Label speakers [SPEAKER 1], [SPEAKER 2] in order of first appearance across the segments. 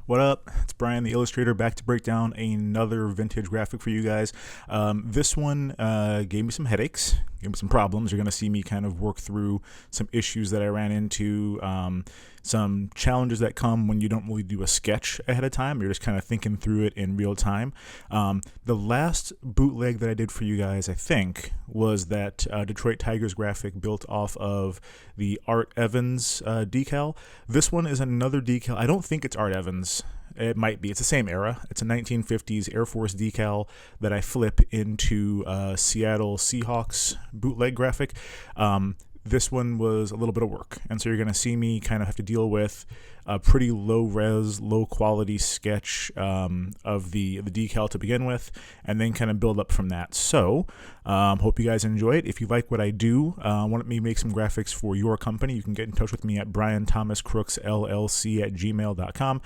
[SPEAKER 1] What up? It's Brian, the illustrator, back to break down another vintage graphic for you guys. This one gave me some headaches, gave me some problems. You're going to see me kind of work through some issues that I ran into, some challenges that come when you don't really do a sketch ahead of time. You're just kind of thinking through it in real time. The last bootleg that I did for you guys, I think, was that Detroit Tigers graphic built off of the Art Evans decal. This one is another decal. I don't think it's Art Evans. It might be. It's the same era. It's a 1950s Air Force decal that I flip into Seattle Seahawks bootleg graphic. This one was a little bit of work, and so you're going to see me kind of have to deal with a pretty low-res, low-quality sketch of the decal to begin with, and then kind of build up from that. So, hope you guys enjoy it. If you like what I do, want me to make some graphics for your company, you can get in touch with me at brianthomascrooksllc@gmail.com.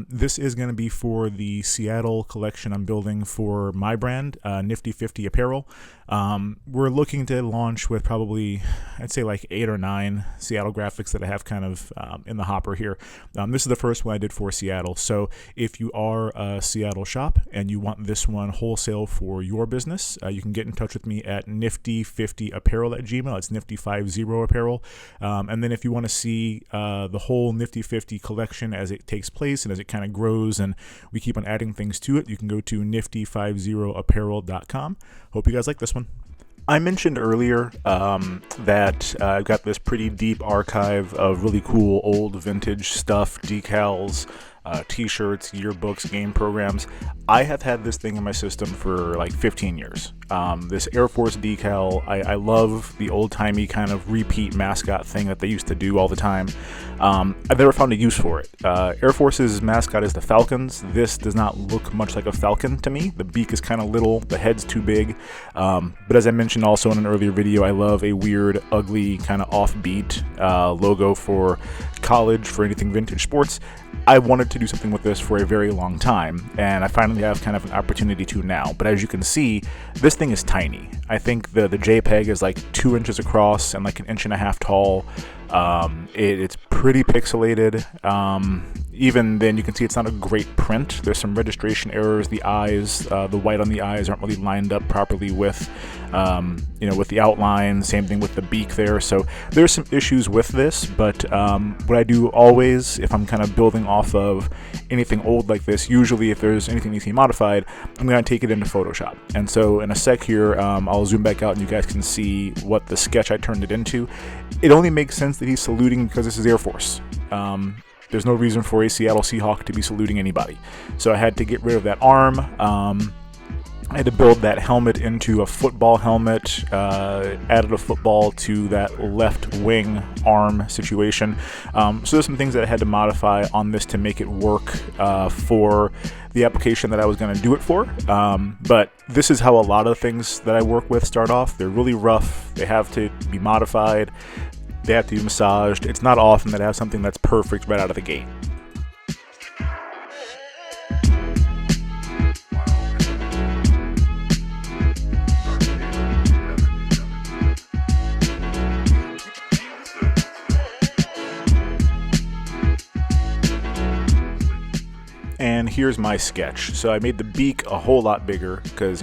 [SPEAKER 1] This is going to be for the Seattle collection I'm building for my brand, Nifty 50 Apparel. We're looking to launch with probably, I'd say like 8 or 9 Seattle graphics that I have kind of in the hopper here. This is the first one I did for Seattle. So if you are a Seattle shop and you want this one wholesale for your business, you can get in touch with me at nifty50apparel@gmail. It's nifty50apparel. And then if you want to see the whole Nifty 50 collection as it takes place and as it kind of grows and we keep on adding things to it, you can go to nifty50apparel.com. Hope you guys like this one. I mentioned earlier that I've got this pretty deep archive of really cool old vintage stuff, decals, t-shirts, yearbooks, game programs. I have had this thing in my system for like 15 years. This Air Force decal, I love the old-timey kind of repeat mascot thing that they used to do all the time. I've never found a use for it. Air Force's mascot is the Falcons. This does not look much like a falcon to me. The beak is kind of little, the head's too big. But as I mentioned also in an earlier video, I love a weird, ugly, kind of offbeat logo for college, for anything vintage sports. I wanted to do something with this for a very long time, and I finally have kind of an opportunity to now. But as you can see, this thing is tiny. I think the JPEG is like 2 inches across and like 1.5 inches tall. It's pretty pixelated. Even then, you can see it's not a great print. There's some registration errors. The eyes, the white on the eyes aren't really lined up properly with, with the outline. Same thing with the beak there. So there's some issues with this, but what I do always, if I'm kind of building off of anything old like this, usually if there's anything that needs to be modified, I'm going to take it into Photoshop. And so in a sec here, I'll zoom back out and you guys can see what the sketch I turned it into. It only makes sense that he's saluting because this is Air Force. There's no reason for a Seattle Seahawk to be saluting anybody. So I had to get rid of that arm. I had to build that helmet into a football helmet, added a football to that left wing arm situation. So there's some things that I had to modify on this to make it work for the application that I was going to do it for. But this is how a lot of things that I work with start off. They're really rough. They have to be modified. They have to be massaged. It's not often that I have something that's perfect right out of the gate. And here's my sketch. So I made the beak a whole lot bigger because,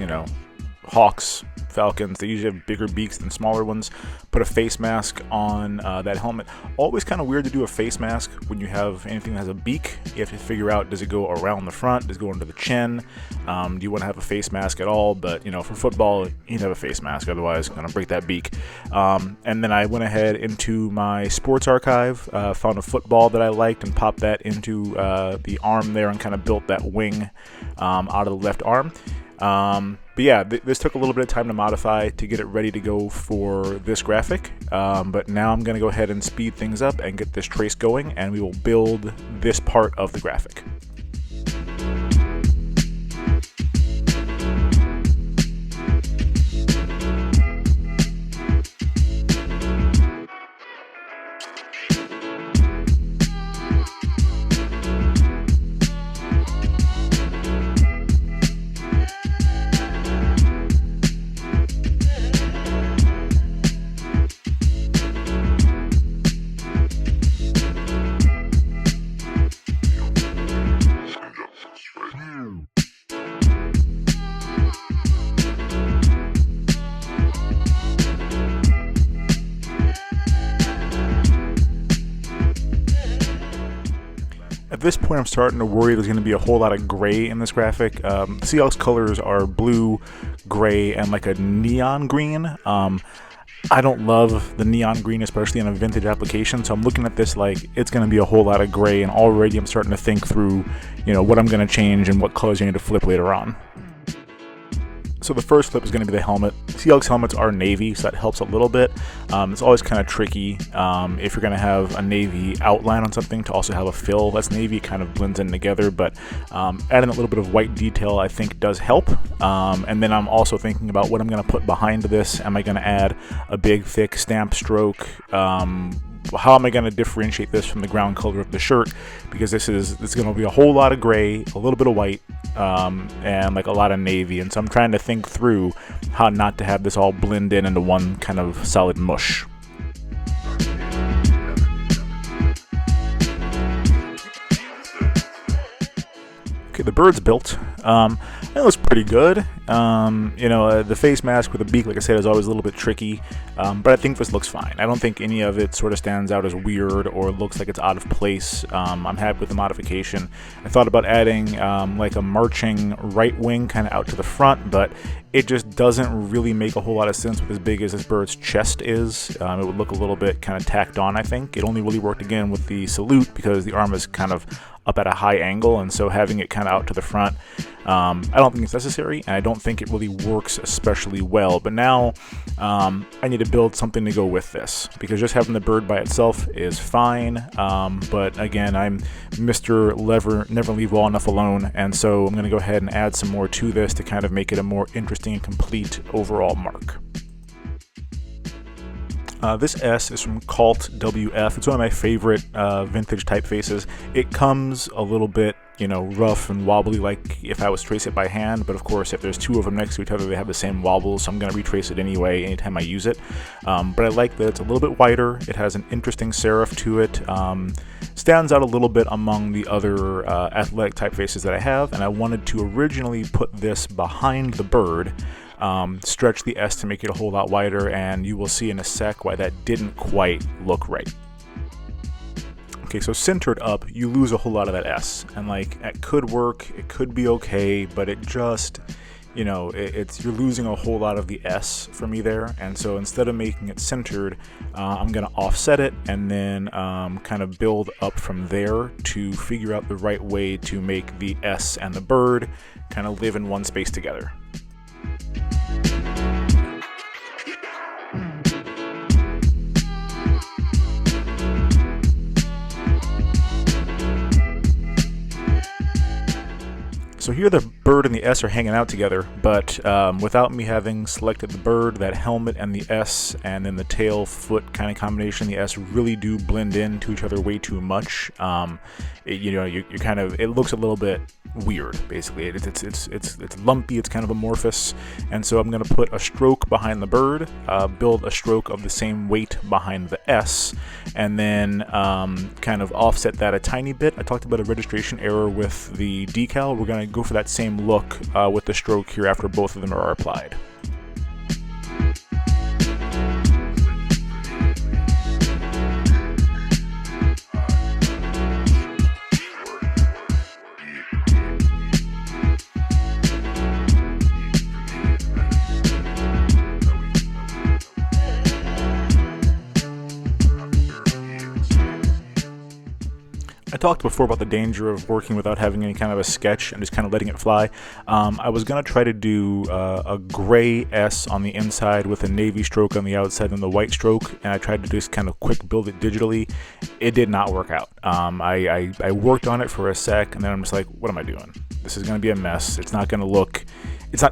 [SPEAKER 1] Hawks, Falcons, they usually have bigger beaks than smaller ones. Put a face mask on that helmet. Always kind of weird to do a face mask when you have anything that has a beak. You have to figure out, does it go around the front? Does it go under the chin? Do you want to have a face mask at all? But, for football, you need to have a face mask. Otherwise, it's going to break that beak. And then I went ahead into my sports archive, found a football that I liked and popped that into the arm there and kind of built that wing out of the left arm. But yeah, this took a little bit of time to modify to get it ready to go for this graphic. But now I'm going to go ahead and speed things up and get this trace going, and we will build this part of the graphic. at this point I'm starting to worry there's going to be a whole lot of gray in this graphic. Seahawks colors are blue, gray, and like a neon green. I don't love the neon green, especially in a vintage application, so I'm looking at this like it's going to be a whole lot of gray, and already I'm starting to think through, what I'm going to change and what colors I need to flip later on. So the first flip is going to be the helmet. Seahawks helmets are navy, so that helps a little bit. It's always kind of tricky if you're going to have a navy outline on something to also have a fill that's navy. It kind of blends in together, but adding a little bit of white detail I think does help. And then I'm also thinking about what I'm going to put behind this. Am I going to add a big thick stamp stroke? How am I going to differentiate this from the ground color of the shirt? Because it's going to be a whole lot of gray, a little bit of white, and like a lot of navy. And so I'm trying to think through how not to have this all blend in into one kind of solid mush. Okay, the bird's built. It looks pretty good. The face mask with a beak, like I said, is always a little bit tricky, but I think this looks fine. I don't think any of it sort of stands out as weird or looks like it's out of place. I'm happy with the modification. I thought about adding like a marching right wing kind of out to the front, but it just doesn't really make a whole lot of sense with as big as this bird's chest is. It would look a little bit kind of tacked on, I think. It only really worked again with the salute because the arm is kind of up at a high angle, and so having it kind of out to the front, I don't think it's necessary, and I don't think it really works especially well. But now I need to build something to go with this, because just having the bird by itself is fine, but again, I'm Mr. Never Leave Well Enough Alone, and so I'm going to go ahead and add some more to this to kind of make it a more interesting and complete overall mark. This S is from Cult WF. It's one of my favorite vintage typefaces. It comes a little bit, rough and wobbly like if I was to trace it by hand, but of course if there's two of them next to each other they have the same wobble, so I'm going to retrace it anyway anytime I use it. But I like that it's a little bit wider. It has an interesting serif to it. Stands out a little bit among the other athletic typefaces that I have, and I wanted to originally put this behind the bird. Stretch the S to make it a whole lot wider, and you will see in a sec why that didn't quite look right. Okay, so centered up, you lose a whole lot of that S, and like it could work, it could be okay, but it just, you're losing a whole lot of the S for me there, and so instead of making it centered, I'm gonna offset it and then kind of build up from there to figure out the right way to make the S and the bird kind of live in one space together. So here the bird and the S are hanging out together, but without me having selected the bird, that helmet and the S, and then the tail foot kind of combination, the S really do blend into each other way too much. It looks a little bit weird, basically. It's lumpy, it's kind of amorphous, and so I'm going to put a stroke behind the bird, build a stroke of the same weight behind the S, and then kind of offset that a tiny bit. I talked about a registration error with the decal. We're going to go for that same look with the stroke here after both of them are applied. I talked before about the danger of working without having any kind of a sketch and just kind of letting it fly. I was going to try to do a gray S on the inside with a navy stroke on the outside and the white stroke, and I tried to just kind of quick build it digitally. It did not work out. I worked on it for a sec, and then I'm just like, what am I doing? This is going to be a mess. It's not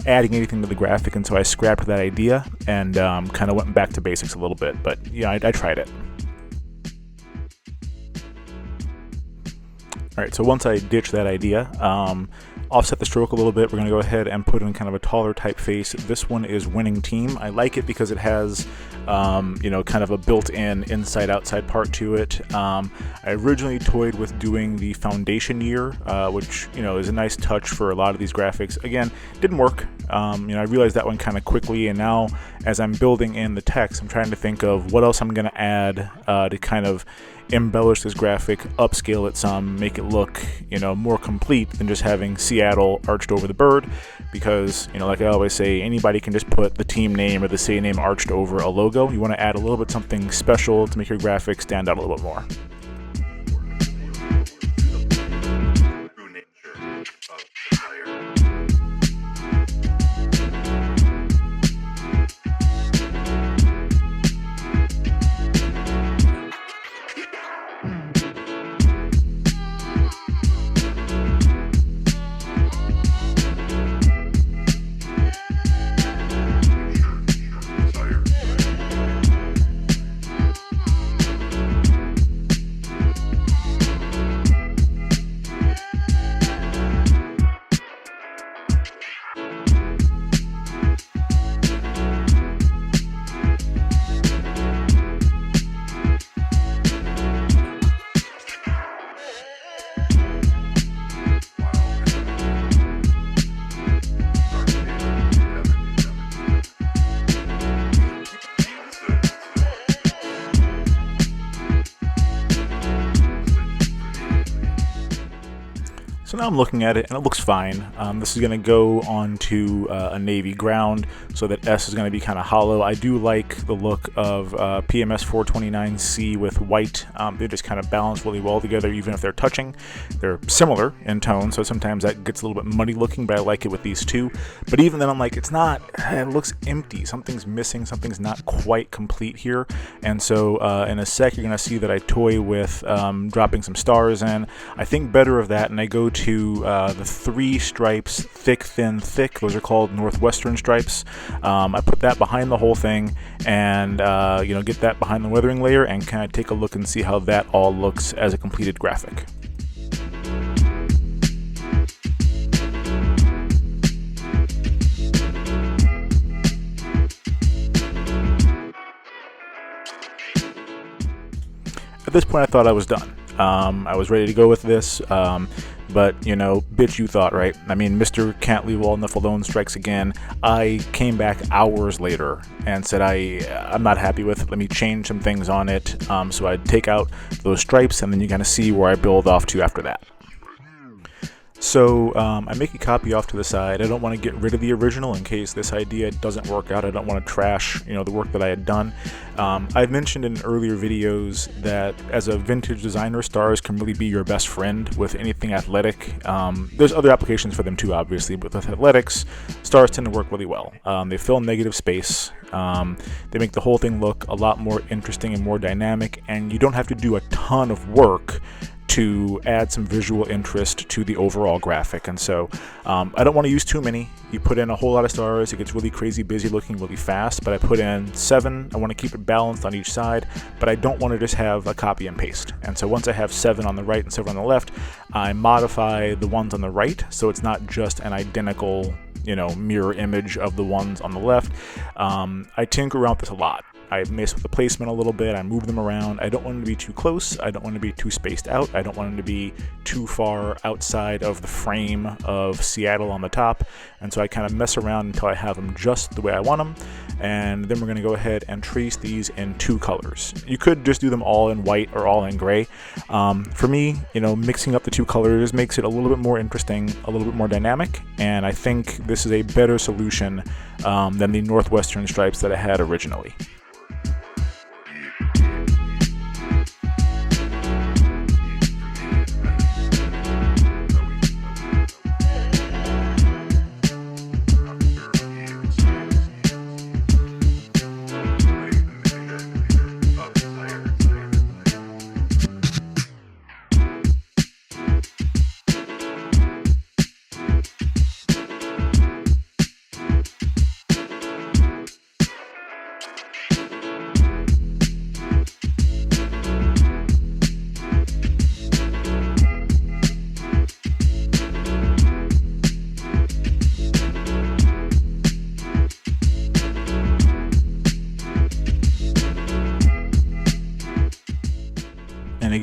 [SPEAKER 1] adding anything to the graphic, and so I scrapped that idea and kind of went back to basics a little bit. But yeah, I tried it. Alright, so once I ditch that idea, offset the stroke a little bit, we're going to go ahead and put in kind of a taller typeface. This one is Winning Team. I like it because it has, kind of a built-in inside-outside part to it. I originally toyed with doing the foundation year, which, is a nice touch for a lot of these graphics. Again, didn't work. I realized that one kind of quickly, and now as I'm building in the text, I'm trying to think of what else I'm going to add to kind of embellish this graphic, upscale it some, make it look, more complete than just having Seattle arched over the bird, because, like I always say, anybody can just put the team name or the city name arched over a logo. You want to add a little bit something special to make your graphic stand out a little bit more. So now I'm looking at it and it looks fine. This is going to go onto a navy ground, so that S is going to be kind of hollow. I do like the look of PMS 429C with white. They just kind of balance really well together, even if they're touching. They're similar in tone, so sometimes that gets a little bit muddy looking, but I like it with these two. But even then I'm like, it looks empty. Something's missing, something's not quite complete here. And so in a sec you're going to see that I toy with dropping some stars in. I think better of that, and I go to the 3 stripes, thick, thin, thick. Those are called Northwestern stripes. I put that behind the whole thing, and get that behind the weathering layer, and kind of take a look and see how that all looks as a completed graphic. At this point I thought I was done. I was ready to go with this, but, bitch, you thought, right? I mean, Mr. Can't Leave All Enough Alone strikes again. I came back hours later and said, I'm not happy with it. Let me change some things on it. So I'd take out those stripes, and then you kind of see where I build off to after that. So I make a copy off to the side. I don't want to get rid of the original in case this idea doesn't work out. I don't want to trash, the work that I had done. I've mentioned in earlier videos that as a vintage designer, stars can really be your best friend with anything athletic. There's other applications for them too, obviously, but with athletics, stars tend to work really well. They fill negative space. They make the whole thing look a lot more interesting and more dynamic, and you don't have to do a ton of work to add some visual interest to the overall graphic. And so I don't want to use too many. You put in a whole lot of stars, it gets really crazy busy looking really fast, but I put in 7. I want to keep it balanced on each side, but I don't want to just have a copy and paste. And so once I have 7 on the right and 7 on the left, I modify the ones on the right so it's not just an identical mirror image of the ones on the left. I tinker around with this a lot. I mess with the placement a little bit. I move them around. I don't want them to be too close. I don't want them to be too spaced out. I don't want them to be too far outside of the frame of Seattle on the top. And so I kind of mess around until I have them just the way I want them. And then we're going to go ahead and trace these in 2 colors. You could just do them all in white or all in gray. For me, mixing up the 2 colors makes it a little bit more interesting, a little bit more dynamic. And I think this is a better solution than the Northwestern stripes that I had originally.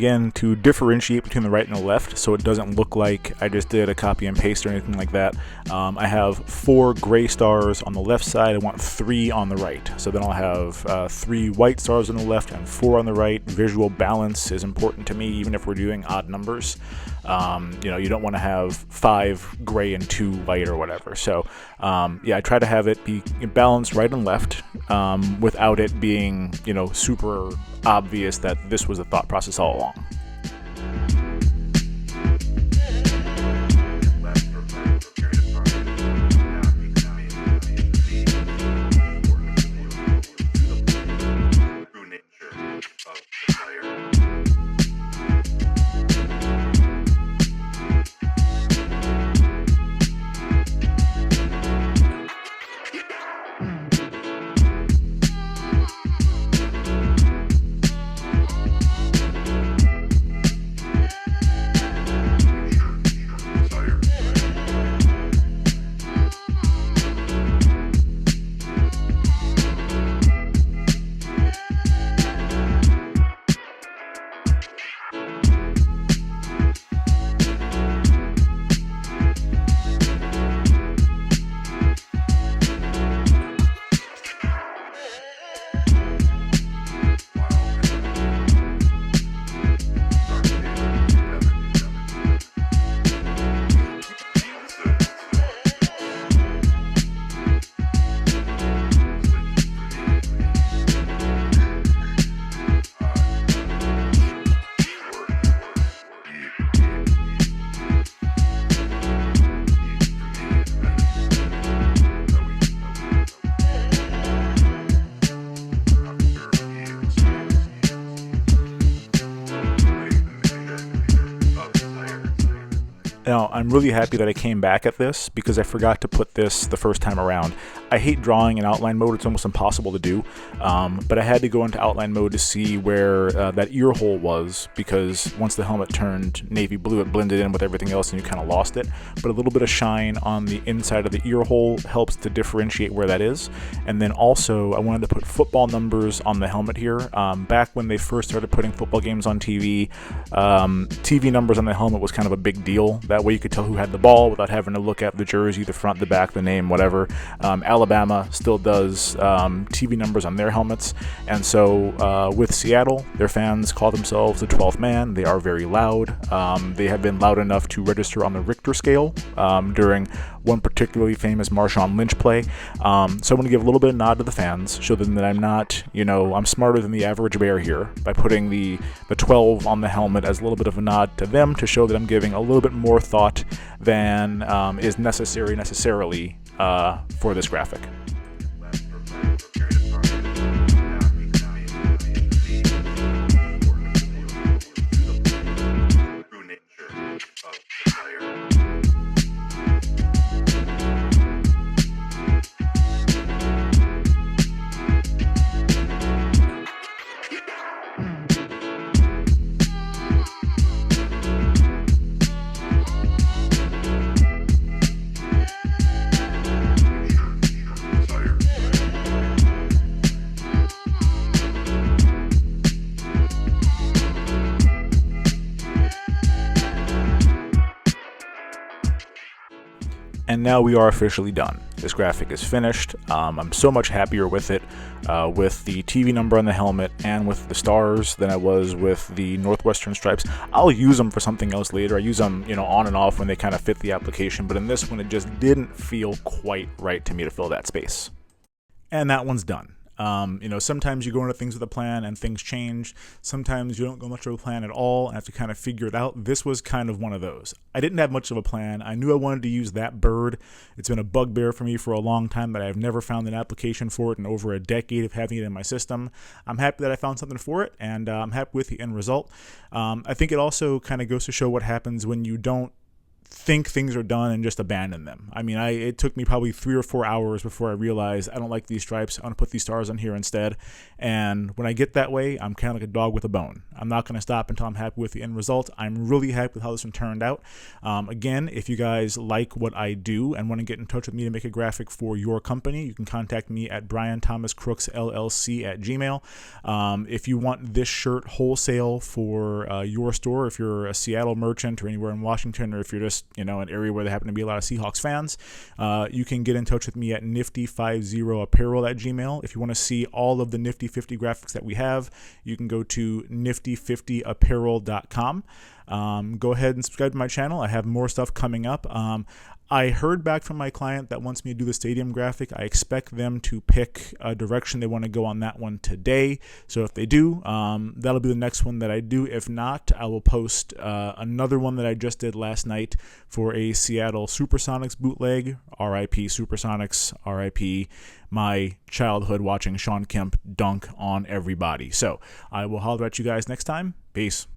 [SPEAKER 1] again, to differentiate between the right and the left so it doesn't look like I just did a copy and paste or anything like that, I have 4 gray stars on the left side. I want 3 on the right. So then I'll have 3 white stars on the left and 4 on the right. Visual balance is important to me, even if we're doing odd numbers. You don't want to have 5 gray and 2 white or whatever. So I try to have it be balanced right and left without it being, super obvious that this was the thought process all along. Now, I'm really happy that I came back at this because I forgot to put this the first time around. I hate drawing in outline mode. It's almost impossible to do, but I had to go into outline mode to see where that ear hole was, because once the helmet turned navy blue, it blended in with everything else and you kind of lost it. But a little bit of shine on the inside of the ear hole helps to differentiate where that is. And then also, I wanted to put football numbers on the helmet here. Back when they first started putting football games on TV, TV numbers on the helmet was kind of a big deal. That way you could tell who had the ball without having to look at the jersey, the front, the back, the name, whatever. Alabama still does TV numbers on their helmets. And so with Seattle, their fans call themselves the 12th man. They are very loud. They have been loud enough to register on the Richter scale during one particularly famous Marshawn Lynch play. So I want to give a little bit of nod to the fans, show them that I'm not, I'm smarter than the average bear here by putting the 12 on the helmet as a little bit of a nod to them, to show that I'm giving a little bit more thought than is necessarily for this graphic. And now we are officially done. This graphic is finished. I'm so much happier with it, with the TV number on the helmet and with the stars than I was with the Northwestern stripes. I'll use them for something else later. I use them, on and off when they kind of fit the application, but in this one, it just didn't feel quite right to me to fill that space. And that one's done. Sometimes you go into things with a plan and things change. Sometimes you don't go much of a plan at all and have to kind of figure it out. This was kind of one of those. I didn't have much of a plan. I knew I wanted to use that bird. It's been a bugbear for me for a long time, but I've never found an application for it in over a decade of having it in my system. I'm happy that I found something for it, and I'm happy with the end result. I think it also kind of goes to show what happens when you don't think things are done and just abandon them. I mean, it took me probably 3 or 4 hours before I realized I don't like these stripes. I want to put these stars on here instead. And when I get that way, I'm kind of like a dog with a bone. I'm not going to stop until I'm happy with the end result. I'm really happy with how this one turned out. Again, if you guys like what I do and want to get in touch with me to make a graphic for your company, you can contact me at brianthomascrooksllc@gmail. If you want this shirt wholesale for your store, if you're a Seattle merchant or anywhere in Washington, or if you're just an area where there happen to be a lot of Seahawks fans, you can get in touch with me at nifty50apparel@gmail. If you want to see all of the Nifty 50 graphics that we have, you can go to nifty50apparel.com. Go ahead and subscribe to my channel. I have more stuff coming up. I heard back from my client that wants me to do the stadium graphic. I expect them to pick a direction they want to go on that one today. So if they do, that'll be the next one that I do. If not, I will post another one that I just did last night for a Seattle Supersonics bootleg. RIP Supersonics, RIP my childhood watching Sean Kemp dunk on everybody. So I will holler at you guys next time. Peace.